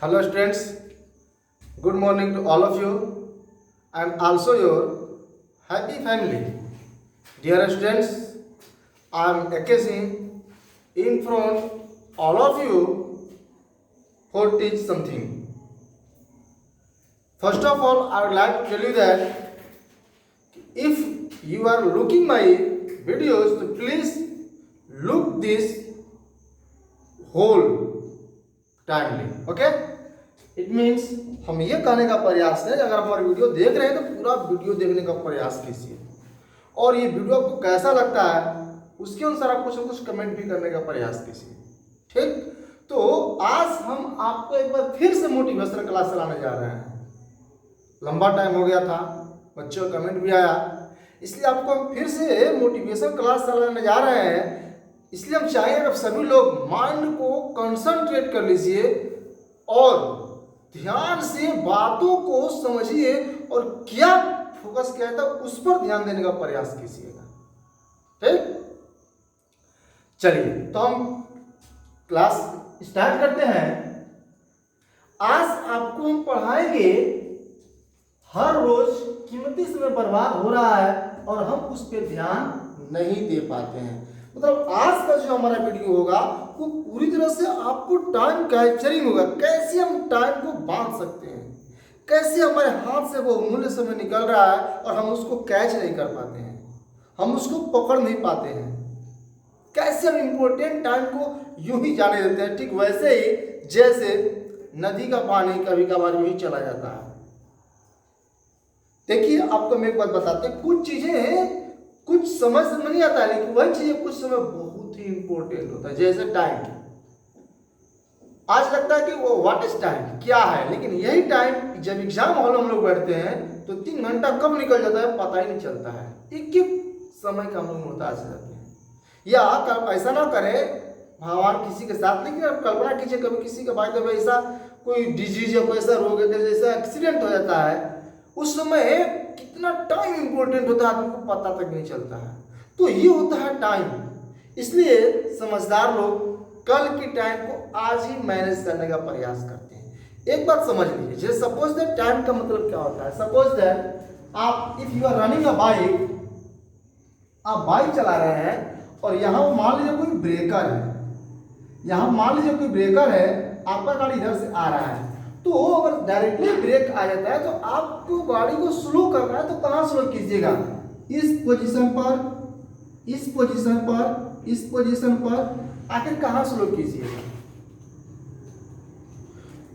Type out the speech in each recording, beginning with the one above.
Hello students, good morning to all of you and also your happy family. Dear students, I am AK Singh in front all of you for teach something. First of all, I would like to tell you that if you are looking my videos, तो please look this whole timely. Okay? It means हम ये कहने का प्रयास है, अगर हमारी video देख रहे हैं तो पूरा वीडियो देखने का प्रयास कीजिए और ये वीडियो आपको कैसा लगता है उसके अनुसार आप कुछ न कुछ कमेंट भी करने का प्रयास कीजिए. ठीक, तो आज हम आपको एक बार फिर से मोटिवेशनल क्लास चलाने जा रहे हैं. लंबा टाइम हो गया था, बच्चों का कमेंट भी आया, इसलिए आपको हम फिर से मोटिवेशन क्लास चलाने जा रहे हैं. इसलिए हम चाहेंगे आप सभी लोग माइंड को कंसंट्रेट कर लीजिए और ध्यान से बातों को समझिए और क्या फोकस किया था उस पर ध्यान देने का प्रयास कीजिएगा. ठीक, चलिए तो हम क्लास स्टार्ट करते हैं. आज आपको हम पढ़ाएंगे हर रोज कीमती समय बर्बाद हो रहा है और हम उस पर ध्यान नहीं दे पाते हैं. मतलब आज का जो हमारा वीडियो होगा वो पूरी तरह से आपको टाइम कैप्चरिंग होगा. कैसे हम टाइम को बांध सकते हैं, कैसे हमारे हाथ से वो अमूल्य समय निकल रहा है और हम उसको कैच नहीं कर पाते हैं, हम उसको पकड़ नहीं पाते हैं. कैसे हम इम्पोर्टेंट टाइम को यूं ही जाने देते हैं. ठीक वैसे ही जैसे नदी का पानी कभी कभार यूं ही चला जाता है. देखिए आपको मैं एक बात बताते हैं, कुछ चीजें कुछ समझ में नहीं आता है लेकिन वही चीजें कुछ समय बहुत ही इंपॉर्टेंट होता है. जैसे टाइम, आज लगता है कि वो व्हाट इज टाइम, क्या है, लेकिन यही टाइम जब एग्जाम हॉल में हम लोग बैठते हैं तो 3 घंटा कब निकल जाता है पता ही नहीं चलता है. एक एक समय का हम लोग मोहताज हो जाते हैं. या ऐसा ना करे भगवान किसी के साथ, लेकिन आप कल्पना कीजिए कभी किसी का भाई ऐसा कोई डिजीज या कोई ऐसा रोग है जैसा एक्सीडेंट हो जाता है, उस समय कितना टाइम इंपॉर्टेंट होता है आदमी को पता तक नहीं चलता है. तो ये होता है टाइम. इसलिए समझदार लोग कल की टाइम को आज ही मैनेज करने का प्रयास करते हैं. एक बात समझ लीजिए, जैसे सपोज दैट टाइम का मतलब क्या होता है. सपोज दैट आप if you are running a bike, आप बाइक चला रहे हैं और यहाँ मान लीजिए कोई ब्रेकर है, यहाँ मान लीजिए कोई ब्रेकर है, आपका गाड़ी इधर से आ रहा है, तो अगर डायरेक्टली ब्रेक आ जाता है तो आपको गाड़ी को स्लो करना है तो कहाँ स्लो कीजिएगा, इस पोजीशन पर, इस पोजीशन पर, इस पोजीशन पर, आखिर कहाँ स्लो कीजिएगा.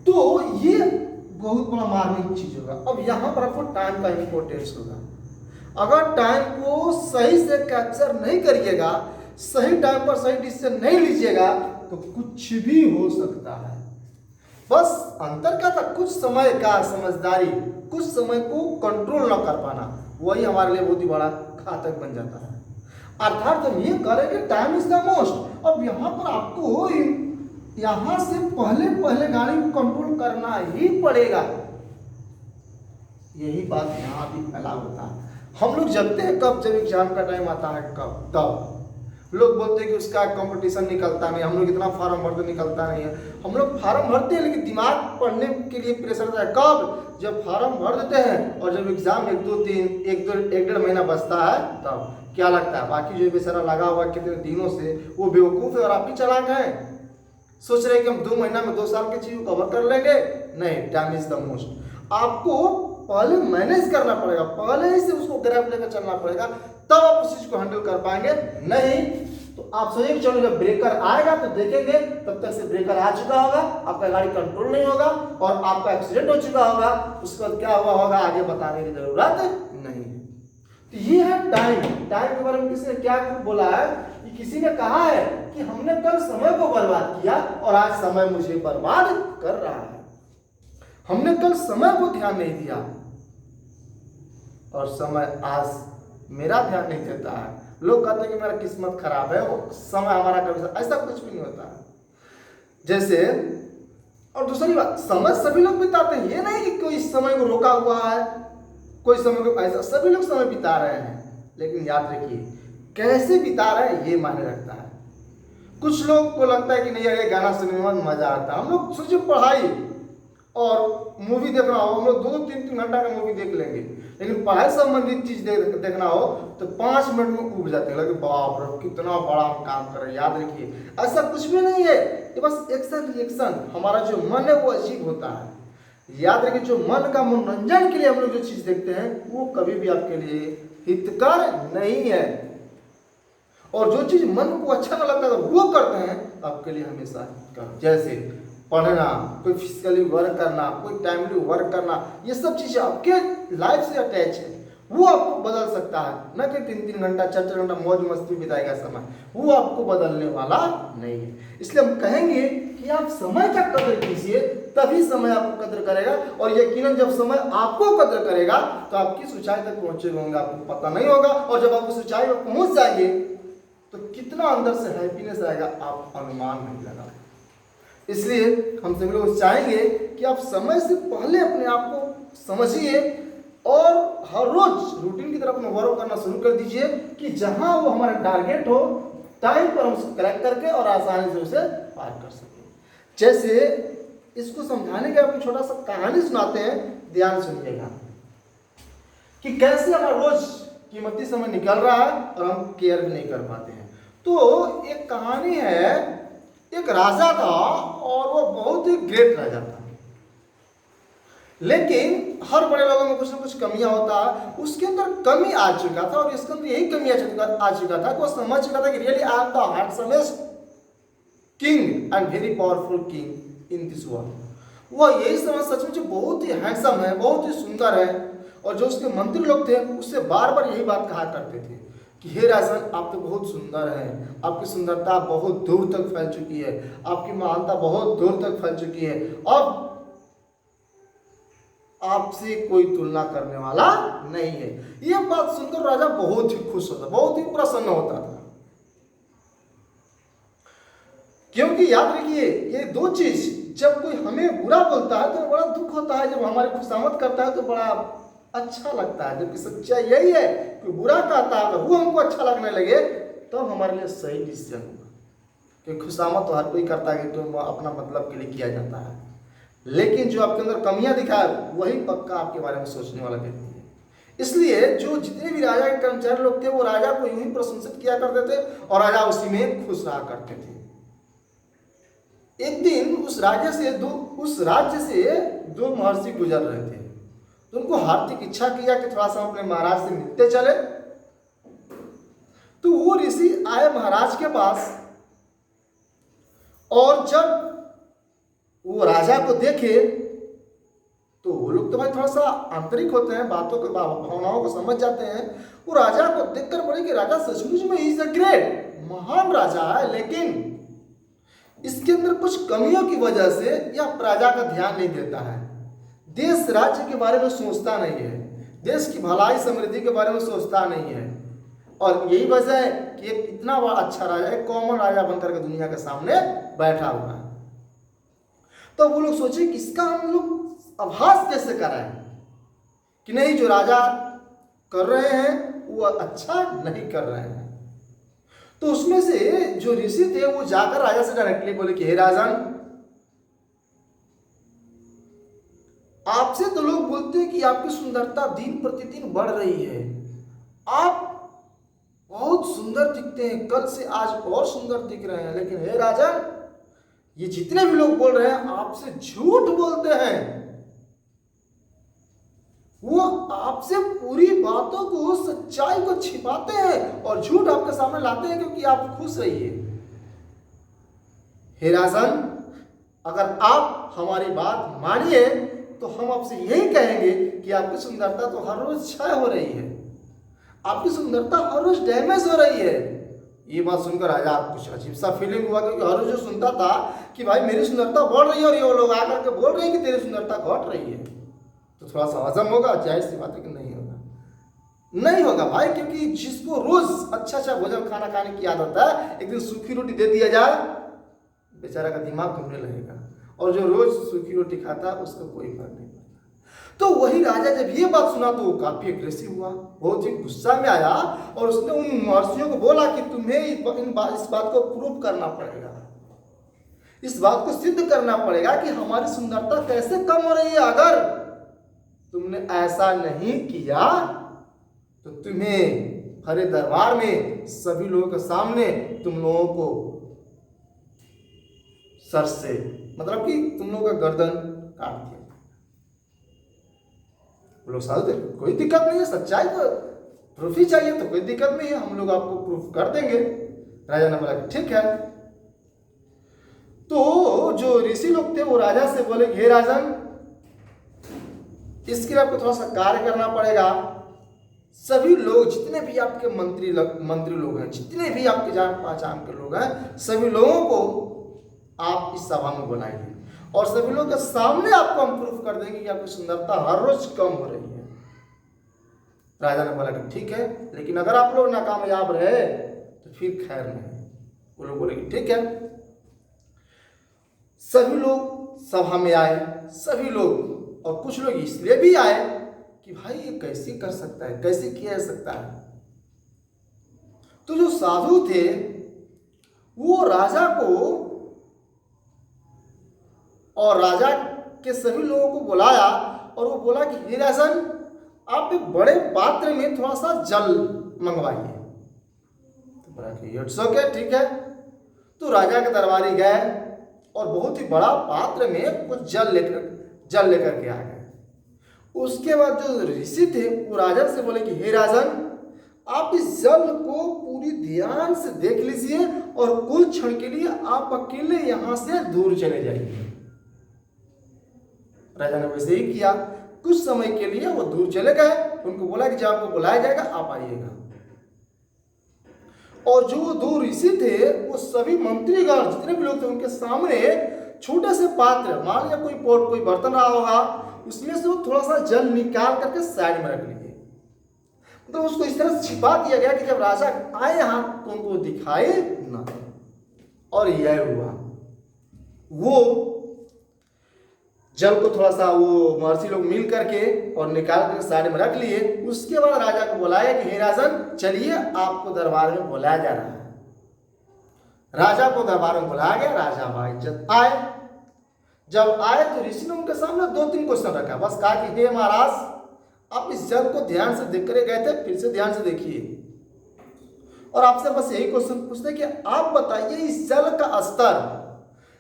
तो ये बहुत बड़ा मार्मिक चीज होगा. अब यहाँ पर आपको टाइम का इंपॉर्टेंस होगा. अगर टाइम को सही से कैप्चर नहीं करिएगा, सही टाइम पर सही डिसीजन नहीं लीजिएगा तो कुछ भी हो सकता है. बस अंतर क्या था, कुछ समय का समझदारी, कुछ समय को कंट्रोल न कर पाना, वही हमारे लिए बहुत ही बड़ा घातक बन जाता है. अर्थात हम ये करेंगे टाइम इज द मोस्ट. अब यहाँ पर आपको यहाँ से पहले पहले गाड़ी को कंट्रोल करना ही पड़ेगा. यही बात यहाँ भी फैला होता है. हम लोग जगते हैं कब, जब एग्जाम का टाइम आता है कब, तब लोग बोलते हैं कि उसका कंपटीशन निकलता नहीं, हम लोग इतना फार्म भरते निकलता नहीं है. हम लोग फार्म भरते हैं लेकिन दिमाग पढ़ने के लिए प्रेशर होता है कब, जब फार्म भर देते हैं और जब एग्जाम एक डेढ़ महीना बचता है तब क्या लगता है बाकी जो बेचारा लगा हुआ कितने दिनों से वो बेवकूफ़ है और आप ही चला गए. सोच रहे हैं कि हम 2 महीना में 2 साल की चीज़ को कवर कर लेंगे. नहीं, टाइम इज द मोस्ट. आपको पहले मैनेज करना पड़ेगा, पहले ही से उसको ग्रैब लेकर चलना पड़ेगा, तब आप उस चीज को हैंडल कर पाएंगे. नहीं तो आप सोचिए चलो जब ब्रेकर आएगा तो देखेंगे तब तक से ब्रेकर आ चुका होगा, आपका गाड़ी कंट्रोल नहीं होगा और आपका एक्सीडेंट हो चुका होगा. उसके बाद क्या हुआ होगा आगे बताने की जरूरत नहीं है. तो ये है टाइम. टाइम के बारे में किसी ने क्या बोला है कि किसी ने कहा है कि हमने कल समय को बर्बाद किया और आज समय मुझे बर्बाद कर रहा है. हमने कल समय को ध्यान नहीं दिया और समय आज मेरा ध्यान नहीं देता है. लोग कहते हैं कि मेरा किस्मत खराब है, वो समय हमारा कभी, ऐसा कुछ भी नहीं होता है. जैसे और दूसरी बात, समय सभी लोग बिताते हैं. ये नहीं कि कोई समय को रोका हुआ है, कोई समय को ऐसा, सभी लोग समय बिता रहे हैं. लेकिन याद रखिए कैसे बिता रहे हैं ये मायने रखता है. कुछ लोग को लगता है कि नहीं यार ये गाना सुनने में मजा आता है. हम लोग सोचिए पढ़ाई, और मूवी देखना हो, हम लोग 2-3 घंटा का मूवी देख लेंगे, लेकिन पढ़ाई संबंधित चीज देखना हो तो 5 मिनट में उब जाते हैं, लगे बाप रे कितना बड़ा हम काम कर रहे हैं। याद रखिए ऐसा कुछ भी नहीं है, ये बस एक्शन रिएक्शन, हमारा जो मन है वो अजीब होता है। याद रखिए जो मन का मनोरंजन के लिए हम लोग जो चीज देखते हैं वो कभी भी आपके लिए हितकर नहीं है, और जो चीज मन को अच्छा न लगता अगर वो करते हैं तो आपके लिए हमेशा हितकर। जैसे पढ़ना, कोई फिजिकली वर्क करना, कोई टाइमली वर्क करना, ये सब चीजें आपके लाइफ से अटैच है, वो आपको बदल सकता है। न कि 3-3 घंटा 4-4 घंटा मौज मस्ती बिताएगा समय, वो आपको बदलने वाला नहीं है। इसलिए हम कहेंगे कि आप समय का कदर कीजिए, तभी समय आपको कदर करेगा, और यकीनन जब समय आपको कदर करेगा तो आप किस ऊंचाई तक पहुंचे होंगे आपको पता नहीं होगा, और जब आप उस ऊंचाई पर पहुंच जाएंगे तो कितना अंदर से हैप्पीनेस आएगा आप अनुमान नहीं लगा। इसलिए हम सभी लोग चाहेंगे कि आप समय से पहले अपने आप को समझिए और हर रोज रूटीन की तरफ अपना वर्क करना शुरू कर दीजिए कि जहां वो हमारा टारगेट हो टाइम पर हम उसको करेक्ट करके और आसानी से उसे पार कर सके। जैसे इसको समझाने के आपको छोटा सा कहानी सुनाते हैं, ध्यान सुनिएगा कि कैसे हमारा रोज कीमती समय निकल रहा है और हम केयर भी नहीं कर पाते हैं। तो एक कहानी है, एक राजा था और वो बहुत ही ग्रेट राजा था, लेकिन हर बड़े लोगों में कुछ ना कुछ कमियां होता है, उसके अंदर कमी आ चुका था, और इसके अंदर यही कमी आ चुका था कि वो समझ चुका था कि really I am the हैंडसमेस्ट king and very powerful king in this world. वो यही समझ सच में बहुत ही हैंडसम है, बहुत ही सुंदर है, और जो उसके मंत्री लोग थे उससे बार बार यही बात कहा करते थे कि हे राजन आप तो बहुत सुंदर हैं, आपकी सुंदरता बहुत दूर तक फैल चुकी है, आपकी महानता बहुत दूर तक फैल चुकी है, अब आपसे कोई तुलना करने वाला नहीं है। यह बात सुनकर राजा बहुत ही खुश होता, बहुत ही प्रसन्न होता था, क्योंकि याद रखिए ये दो चीज, जब कोई हमें बुरा बोलता है तो बड़ा दुख होता है, जब हमारी खुशामद करता है तो बड़ा अच्छा लगता है। जबकि सच्चाई यही है कि बुरा कहता है अगर वो हमको अच्छा लगने लगे तो हमारे लिए सही डिसीजन होगा, क्योंकि खुशामद तो हर कोई करता है कि तो अपना मतलब के लिए किया जाता है, लेकिन जो आपके अंदर कमियां दिखाए वही पक्का आपके बारे में सोचने वाला व्यक्ति है। इसलिए जो जितने भी राजा के कर्मचारी लोग थे वो राजा को यूं ही प्रशंसित किया करते थे और राजा उसी में खुश रहा करते थे। एक दिन उस राज्य से दो महर्षि गुजर रहे थे, तो उनको हार्दिक इच्छा किया कि थोड़ा सा अपने महाराज से मिलते चले। तो वो ऋषि आए महाराज के पास, और जब वो राजा को देखे तो वो लोग तो भाई थोड़ा सा आंतरिक होते हैं, बातों के भावनाओं को समझ जाते हैं। वो राजा को देखकर बोले कि राजा सचमुच में इज अ ग्रेट, महान राजा है, लेकिन इसके अंदर कुछ कमियों की वजह से यह प्रजा का ध्यान नहीं देता है, देश राज्य के बारे में सोचता नहीं है, देश की भलाई समृद्धि के बारे में सोचता नहीं है, और यही वजह है कि एक इतना बड़ा अच्छा राजा, एक कॉमन राजा बनकर के दुनिया के सामने बैठा हुआ है। तो वो लोग सोचे कि इसका हम लोग आभास कैसे कराएं कि नहीं जो राजा कर रहे हैं वो अच्छा नहीं कर रहे हैं। तो उसमें से जो ऋषि थे वो जाकर राजा से डायरेक्टली बोले कि हे राजन, आपसे तो लोग बोलते हैं कि आपकी सुंदरता दिन प्रतिदिन बढ़ रही है, आप बहुत सुंदर दिखते हैं, कल से आज और सुंदर दिख रहे हैं, लेकिन हे राजन ये जितने भी लोग बोल रहे हैं आपसे झूठ बोलते हैं, वो आपसे पूरी बातों को, सच्चाई को छिपाते हैं और झूठ आपके सामने लाते हैं क्योंकि आप खुश रहिए। हे राजन, अगर आप हमारी बात मानिए तो हम आपसे यही कहेंगे कि आपकी सुंदरता तो हर रोज क्षय हो रही है, आपकी सुंदरता हर रोज डैमेज हो रही है। ये बात सुनकर राजा कुछ अजीब सा फीलिंग हुआ, क्योंकि हर रोज जो सुनता था कि भाई मेरी सुंदरता बढ़ रही है और ये लोग आकर के बोल रहे हैं कि तेरी सुंदरता घट रही है, तो थोड़ा सा हजम होगा, जाहिर सी बात है कि नहीं होगा, नहीं होगा भाई, क्योंकि जिसको रोज अच्छा अच्छा भोजन खाना खाने की आदत है, एक दिन सूखी रोटी दे दिया जाए बेचारा का दिमाग घूमने लगेगा, और जो रोज सूखी रोटी खाता है उसको कोई फर्क नहीं पड़ता। तो वही राजा जब ये बात सुना तो वो काफी अग्रेसिव हुआ, बहुत ही गुस्सा में आया, और उसने उन महर्षियों को बोला कि तुम्हें इस बात को प्रूव करना पड़ेगा। इस बात को सिद्ध करना पड़ेगा कि हमारी सुंदरता कैसे कम हो रही है। अगर तुमने ऐसा नहीं किया तो तुम्हें हरे दरबार में सभी लोगों के सामने तुम लोगों को सर से मतलब कि तुम लोगों का गर्दन काट दिया। लोग साथ कोई दिक्कत नहीं है, सच्चाई तो प्रूफ ही चाहिए तो कोई दिक्कत नहीं है, हम लोग आपको प्रूफ कर देंगे। राजा ने बोला ठीक है। तो जो ऋषि लोग थे वो राजा से बोले हे राजन, इसके लिए आपको थोड़ा सा कार्य करना पड़ेगा। सभी लोग जितने भी आपके मंत्री लोग हैं, जितने भी आपके जान पहचान के लोग हैं, सभी लोगों को आप इस सभा में बुलाइए और सभी लोगों के सामने आपको हम प्रूफ कर देंगे कि आपकी सुंदरता हर रोज कम हो रही है। राजा ने बोला कि ठीक है, लेकिन अगर आप लोग नाकामयाब रहे तो फिर खैर नहीं। वो लोग बोले कि ठीक है। सभी लोग सभा में आए, सभी लोग, और कुछ लोग इसलिए भी आए कि भाई ये कैसे कर सकता है, कैसे किया जा सकता है। तो जो साधु थे वो राजा को और राजा के सभी लोगों को बुलाया और वो बोला कि हे राजन, आप एक बड़े पात्र में थोड़ा सा जल मंगवाइए। तो बोला कि इट्स ओके, ठीक है। तो राजा के दरबारी गए और बहुत ही बड़ा पात्र में कुछ जल लेकर के आ गए। उसके बाद जो ऋषि थे वो राजा से बोले कि हे राजन, आप इस जल को पूरी ध्यान से देख लीजिए और कुछ क्षण के लिए आप अकेले यहां से दूर चले जाइए। राजा ने वैसे ही किया। कुछ समय के लिए वो दूर चले गए। उनको बोला कि जब आपको बुलाया जाएगा आप आइएगा। और जो दो ऋषि थे वो सभी मंत्रीगण जितने भी लोग थे उनके सामने छोटे से पात्र, मान लिया कोई पोट कोई बर्तन रहा होगा, उसमें से वो थोड़ा सा जल निकाल करके साइड में रख लिए। तो उसको इस तरह से छिपा दिया गया कि जब राजा आए यहाँ तो उनको दिखाई ना। और यह हुआ, वो जल को थोड़ा सा वो महर्षि लोग मिल करके और निकाल कर साइड में रख लिए। उसके बाद राजा को बुलाया कि हे राजन, चलिए आपको दरबार में बुलाया जा रहा है। राजा को दरबार में बुलाया गया। राजा बाइज्जत आए। जब आए तो ऋषि ने उनके सामने 2-3 क्वेश्चन रखा। बस कहा कि हे महाराज, आप इस जल को ध्यान से देख कर गए थे, फिर से ध्यान से देखिए और आपसे बस यही क्वेश्चन पूछते कि आप बताइए इस जल का स्तर,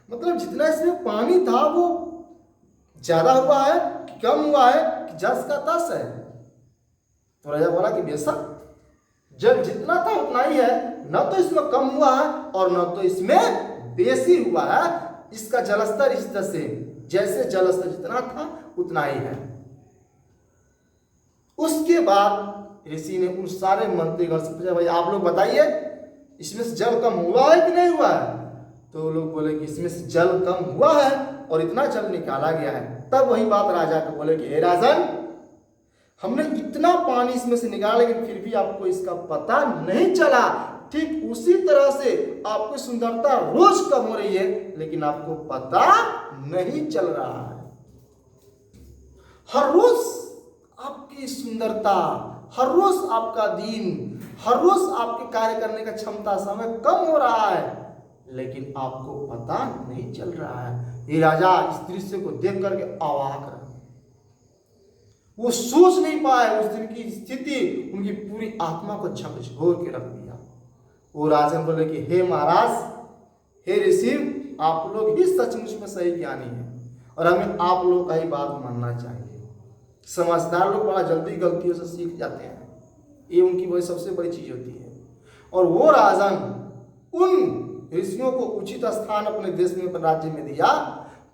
मतलब जितना इसमें पानी था वो ज्यादा हुआ है कि कम हुआ है कि जस का तस है। तो राजा बोला कि बेशक जल जितना था उतना ही है, न तो इसमें कम हुआ है और न तो इसमें बेसी हुआ है। इसका जलस्तर इस तरह से, जैसे जलस्तर जितना था उतना ही है। उसके बाद ऋषि ने उन सारे मंत्रीगण से पूछा, भाई आप लोग बताइए इसमें से जल कम हुआ है कि नहीं हुआ है। तो लोग बोले कि इसमें से जल कम हुआ है और इतना जल निकाला गया है। तब वही बात राजा को बोले कि हे राजन, हमने इतना पानी इसमें से निकाला लेकिन फिर भी आपको इसका पता नहीं चला। ठीक उसी तरह से आपकी सुंदरता रोज कम हो रही है लेकिन आपको पता नहीं चल रहा है। हर रोज आपकी सुंदरता, हर रोज आपका दिन, हर रोज आपके कार्य करने का क्षमता समय कम हो रहा है लेकिन आपको पता नहीं चल रहा है। ये राजा इस दृश्य को देख करके अवाक रहे। वो सोच नहीं पाए उस दिन की स्थिति, उनकी पूरी आत्मा को झकझोर के रख दिया। वो राजन बोले कि हे महाराज, हे ऋषि, आप लोग ही सचमुच में सही ज्ञानी हैं और हमें आप लोग का ही बात मानना चाहिए। समझदार लोग बड़ा जल्दी गलतियों से सीख जाते हैं, ये उनकी वही सबसे बड़ी चीज होती है। और वो राजन उन ऋषियों को उचित स्थान अपने देश में, अपने राज्य में दिया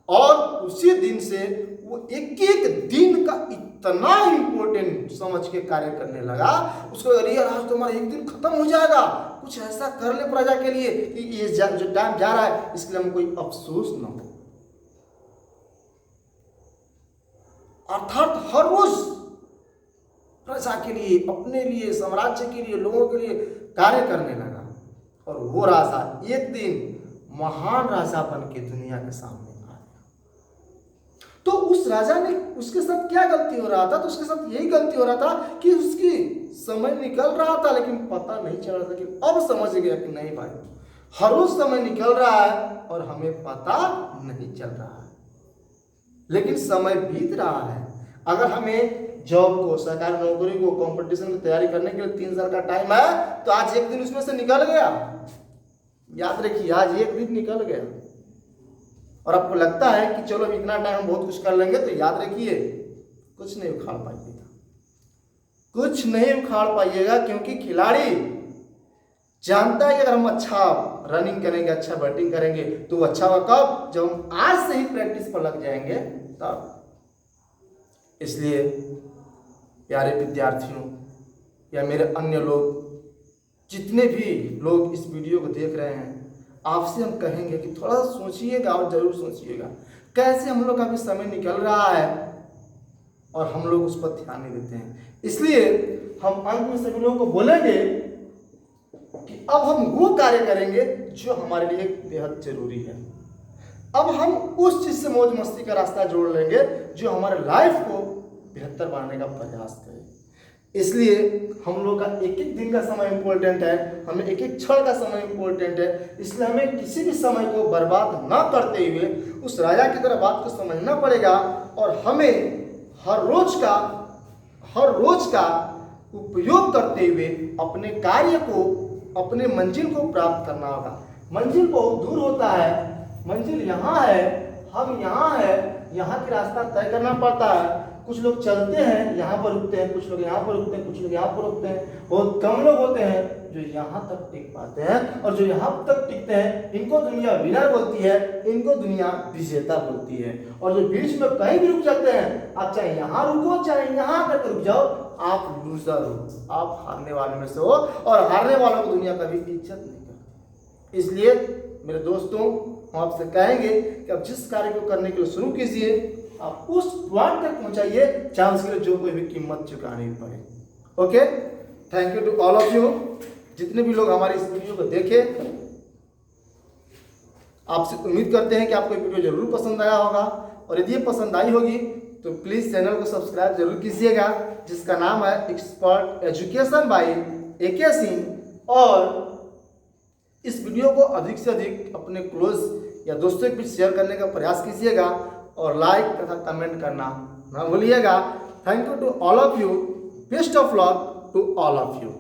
और उसी दिन से वो एक एक दिन का इतना इंपॉर्टेंट समझ के कार्य करने लगा। उसको अरे यार आज तुम्हारा एक दिन खत्म हो जाएगा, कुछ ऐसा कर ले प्रजा के लिए कि ये जो टाइम जा रहा है इसके लिए हम कोई अफसोस ना हो। अर्थात हर रोज प्रजा के लिए, अपने लिए, साम्राज्य के लिए, लोगों के लिए कार्य करने लगा। और वो राजा एक दिन महान राजा बन के दुनिया के सामने आया। तो उस राजा ने, उसके साथ क्या गलती हो रहा था? तो उसके साथ यही गलती हो रहा था कि उसकी समय निकल रहा था लेकिन पता नहीं चल रहा था। कि अब समझ गया कि नहीं भाई, हर रोज समय निकल रहा है और हमें पता नहीं चल रहा है, लेकिन समय बीत रहा है। अगर हमें जॉब को, सरकारी नौकरी को, कंपटीशन की तैयारी करने के लिए 3 साल का टाइम है, तो आज एक दिन उसमें से निकल गया, याद रखिए आज एक दिन निकल गया, और आपको लगता है कि चलो इतना टाइम हम बहुत कुछ कर लेंगे, तो याद रखिए कुछ नहीं उखाड़ पाइएगा, कुछ नहीं उखाड़ पाइएगा। क्योंकि खिलाड़ी जानता है कि अगर हम अच्छा रनिंग करेंगे, अच्छा बैटिंग करेंगे तो वो अच्छा होगा कब, जब हम आज से ही प्रैक्टिस पर लग जाएंगे तब। इसलिए प्यारे विद्यार्थियों या मेरे अन्य लोग, जितने भी लोग इस वीडियो को देख रहे हैं, आपसे हम कहेंगे कि थोड़ा सोचिएगा और जरूर सोचिएगा कैसे हम लोग का भी समय निकल रहा है और हम लोग उस पर ध्यान नहीं देते हैं। इसलिए हम अंत में सभी लोगों को बोलेंगे कि अब हम वो कार्य करेंगे जो हमारे लिए बेहद जरूरी है। अब हम उस चीज से मौज मस्ती का रास्ता जोड़ लेंगे जो हमारे लाइफ को बेहतर बनाने का प्रयास करे। इसलिए हम लोग का एक एक दिन का समय इंपॉर्टेंट है, हमें एक एक क्षण का समय इंपॉर्टेंट है। इसलिए हमें किसी भी समय को बर्बाद ना करते हुए उस राजा की तरह बात को समझना पड़ेगा, और हमें हर रोज का उपयोग करते हुए अपने कार्य को, अपने मंजिल को प्राप्त करना होगा। मंजिल बहुत दूर होता है, मंजिल यहाँ है, हम यहाँ है, यहाँ की रास्ता तय करना पड़ता है। कुछ लोग चलते हैं यहाँ पर रुकते हैं, कुछ लोग यहाँ पर रुकते हैं, कुछ लोग यहाँ पर रुकते हैं। बहुत कम लोग होते हैं जो यहाँ तक टिक पाते हैं, और जो यहाँ तक टिकते हैं इनको दुनिया विनर बोलती है, इनको दुनिया विजेता बोलती है। और जो बीच में कहीं भी रुक जाते हैं, आप चाहे यहाँ रुको चाहे यहाँ करके रुक जाओ, आप लूजर हो, आप हारने वाले में से हो, और हारने वालों को दुनिया कभी इज्जत नहीं करती। इसलिए मेरे दोस्तों, हम आपसे कहेंगे कि आप जिस कार्य को करने के लिए शुरू कीजिए, आप उस पॉइंट तक पहुंचाइए चाहे उसके लिए जो कोई भी कीमत चुकानी पड़े। Okay, thank you to all of you. जितने भी लोग हमारी इस वीडियो को देखे, आपसे उम्मीद करते हैं कि आपको ये वीडियो जरूर पसंद आया होगा, और यदि ये पसंद आई होगी तो प्लीज चैनल को सब्सक्राइब जरूर कीजिएगा, जिसका नाम है expert education by AK Singh. और इस वीडियो को अधिक से अधिक अपने क्लोज या दोस्तों के बीच शेयर करने का प्रयास कीजिएगा, और लाइक तथा कमेंट करना ना भूलिएगा। Thank you to all of you, best of luck to all of you.